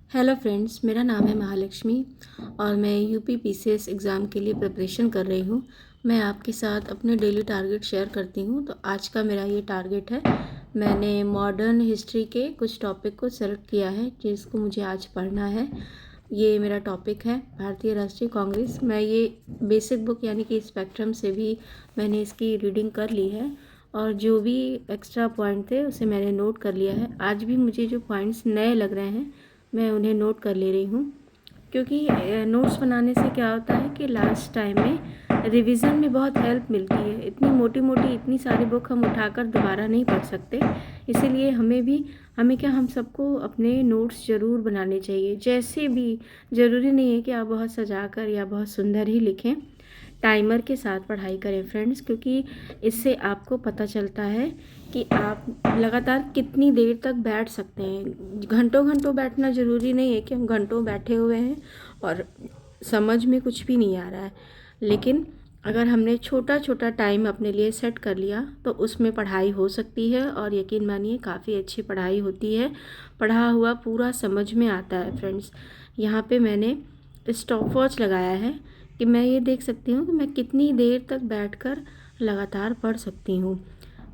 Hello friends, मेरा नाम है महालक्ष्मी और मैं यूपी पीसीएस एग्ज़ाम के लिए प्रिपरेशन कर रही हूँ। मैं आपके साथ अपने डेली टारगेट शेयर करती हूँ। तो आज का मेरा ये टारगेट है। मैंने मॉडर्न हिस्ट्री के कुछ टॉपिक को सेलेक्ट किया है जिसको मुझे आज पढ़ना है। ये मेरा टॉपिक है भारतीय राष्ट्रीय कांग्रेस। मैं ये बेसिक बुक यानी कि स्पेक्ट्रम से भी मैंने इसकी रीडिंग कर ली है और जो भी एक्स्ट्रा पॉइंट थे उसे मैंने नोट कर लिया है। आज भी मुझे जो पॉइंट्स नए लग रहे हैं मैं उन्हें नोट कर ले रही हूँ, क्योंकि नोट्स बनाने से क्या होता है कि लास्ट टाइम में रिवीजन में बहुत हेल्प मिलती है। इतनी मोटी मोटी इतनी सारी बुक हम उठाकर दोबारा नहीं पढ़ सकते, इसीलिए हम सबको अपने नोट्स ज़रूर बनाने चाहिए। जैसे भी ज़रूरी नहीं है कि आप बहुत सजाकर या बहुत सुंदर ही लिखें, टाइमर के साथ पढ़ाई करें फ्रेंड्स, क्योंकि इससे आपको पता चलता है कि आप लगातार कितनी देर तक बैठ सकते हैं। घंटों घंटों बैठना ज़रूरी नहीं है कि हम घंटों बैठे हुए हैं और समझ में कुछ भी नहीं आ रहा है, लेकिन अगर हमने छोटा छोटा टाइम अपने लिए सेट कर लिया तो उसमें पढ़ाई हो सकती है और यकीन मानिए काफ़ी अच्छी पढ़ाई होती है। पढ़ा हुआ पूरा समझ में आता है फ्रेंड्स। यहाँ पे मैंने स्टॉप वॉच लगाया है कि मैं ये देख सकती हूँ कि मैं कितनी देर तक बैठकर लगातार पढ़ सकती हूँ।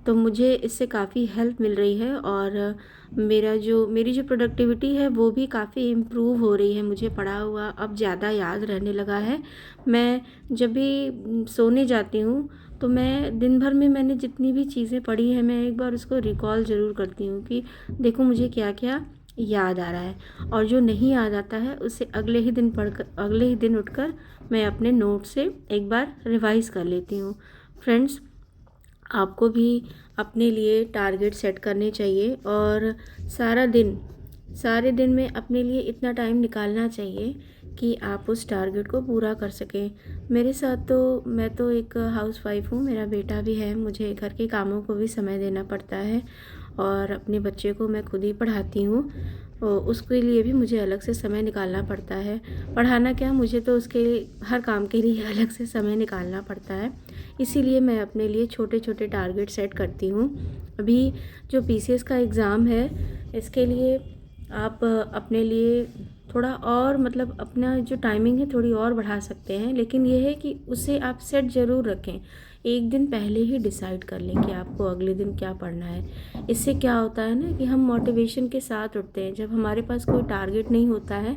तो मुझे इससे काफ़ी हेल्प मिल रही है और मेरी जो प्रोडक्टिविटी है वो भी काफ़ी इम्प्रूव हो रही है। मुझे पढ़ा हुआ अब ज़्यादा याद रहने लगा है। मैं जब भी सोने जाती हूँ तो मैं दिन भर में मैंने जितनी भी चीज़ें पढ़ी हैं मैं एक बार उसको रिकॉल ज़रूर करती हूँ कि देखो मुझे क्या क्या याद आ रहा है, और जो नहीं याद आता है उसे अगले ही दिन उठकर मैं अपने नोट से एक बार रिवाइज़ कर लेती हूँ। फ्रेंड्स, आपको भी अपने लिए टारगेट सेट करने चाहिए और सारे दिन में अपने लिए इतना टाइम निकालना चाहिए कि आप उस टारगेट को पूरा कर सकें। मेरे साथ तो मैं तो एक हाउसवाइफ हूँ, मेरा बेटा भी है, मुझे घर के कामों को भी समय देना पड़ता है और अपने बच्चे को मैं खुद ही पढ़ाती हूँ। उसके लिए भी मुझे अलग से समय निकालना पड़ता है। पढ़ाना क्या, मुझे तो उसके हर काम के लिए अलग से समय निकालना पड़ता है। इसीलिए मैं अपने लिए छोटे छोटे टारगेट सेट करती हूँ। अभी जो पीसीएस का एग्ज़ाम है इसके लिए आप अपने लिए थोड़ा और मतलब अपना जो टाइमिंग है थोड़ी और बढ़ा सकते हैं, लेकिन यह है कि उसे आप सेट ज़रूर रखें। एक दिन पहले ही डिसाइड कर लें कि आपको अगले दिन क्या पढ़ना है। इससे क्या होता है ना कि हम मोटिवेशन के साथ उठते हैं। जब हमारे पास कोई टारगेट नहीं होता है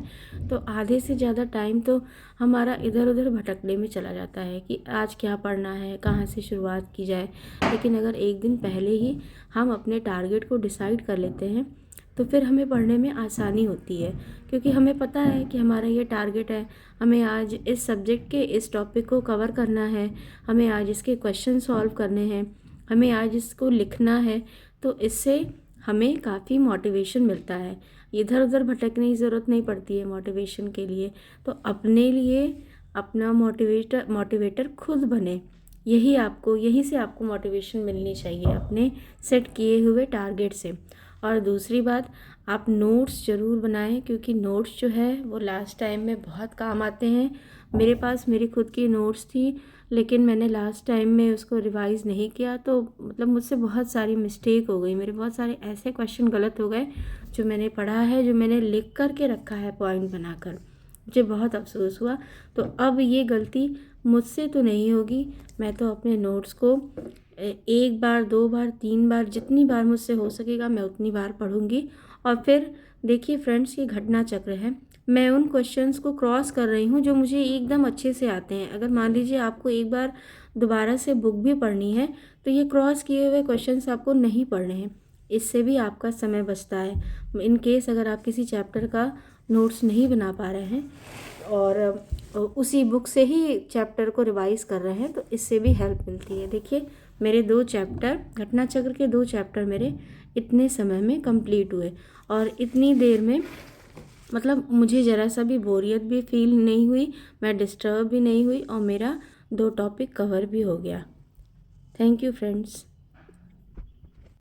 तो आधे से ज़्यादा टाइम तो हमारा इधर उधर भटकने में चला जाता है कि आज क्या पढ़ना है, कहाँ से शुरुआत की जाए। लेकिन अगर एक दिन पहले ही हम अपने टारगेट को डिसाइड कर लेते हैं तो फिर हमें पढ़ने में आसानी होती है, क्योंकि हमें पता है कि हमारा ये टारगेट है, हमें आज इस सब्जेक्ट के इस टॉपिक को कवर करना है, हमें आज इसके क्वेश्चन सॉल्व करने हैं, हमें आज इसको लिखना है। तो इससे हमें काफ़ी मोटिवेशन मिलता है। इधर उधर भटकने की ज़रूरत नहीं पड़ती है मोटिवेशन के लिए। तो अपने लिए अपना मोटिवेटर खुद बने। यहीं से आपको मोटिवेशन मिलनी चाहिए अपने सेट किए हुए टारगेट से। और दूसरी बात, आप नोट्स ज़रूर बनाएं, क्योंकि नोट्स जो है वो लास्ट टाइम में बहुत काम आते हैं। मेरे पास मेरी खुद की नोट्स थी, लेकिन मैंने लास्ट टाइम में उसको रिवाइज़ नहीं किया तो मतलब मुझसे बहुत सारी मिस्टेक हो गई। मेरे बहुत सारे ऐसे क्वेश्चन गलत हो गए जो मैंने पढ़ा है, जो मैंने लिख कर के रखा है पॉइंट बनाकर। मुझे बहुत अफसोस हुआ। तो अब ये गलती मुझसे तो नहीं होगी। मैं तो अपने नोट्स को एक बार, दो बार, तीन बार, जितनी बार मुझसे हो सकेगा मैं उतनी बार पढ़ूंगी। और फिर देखिए फ्रेंड्स, ये घटना चक्र है। मैं उन क्वेश्चंस को क्रॉस कर रही हूँ जो मुझे एकदम अच्छे से आते हैं। अगर मान लीजिए आपको एक बार दोबारा से बुक भी पढ़नी है तो ये क्रॉस किए हुए क्वेश्चंस आपको नहीं पढ़ने हैं। इससे भी आपका समय बचता है। इन केस अगर आप किसी चैप्टर का नोट्स नहीं बना पा रहे हैं और उसी बुक से ही चैप्टर को रिवाइज कर रहे हैं तो इससे भी हेल्प मिलती है। देखिए, मेरे 2 चैप्टर, घटना चक्र के 2 चैप्टर मेरे इतने समय में कंप्लीट हुए और इतनी देर में मतलब मुझे ज़रा सा भी बोरियत भी फील नहीं हुई, मैं डिस्टर्ब भी नहीं हुई और मेरा 2 टॉपिक कवर भी हो गया। Thank you friends.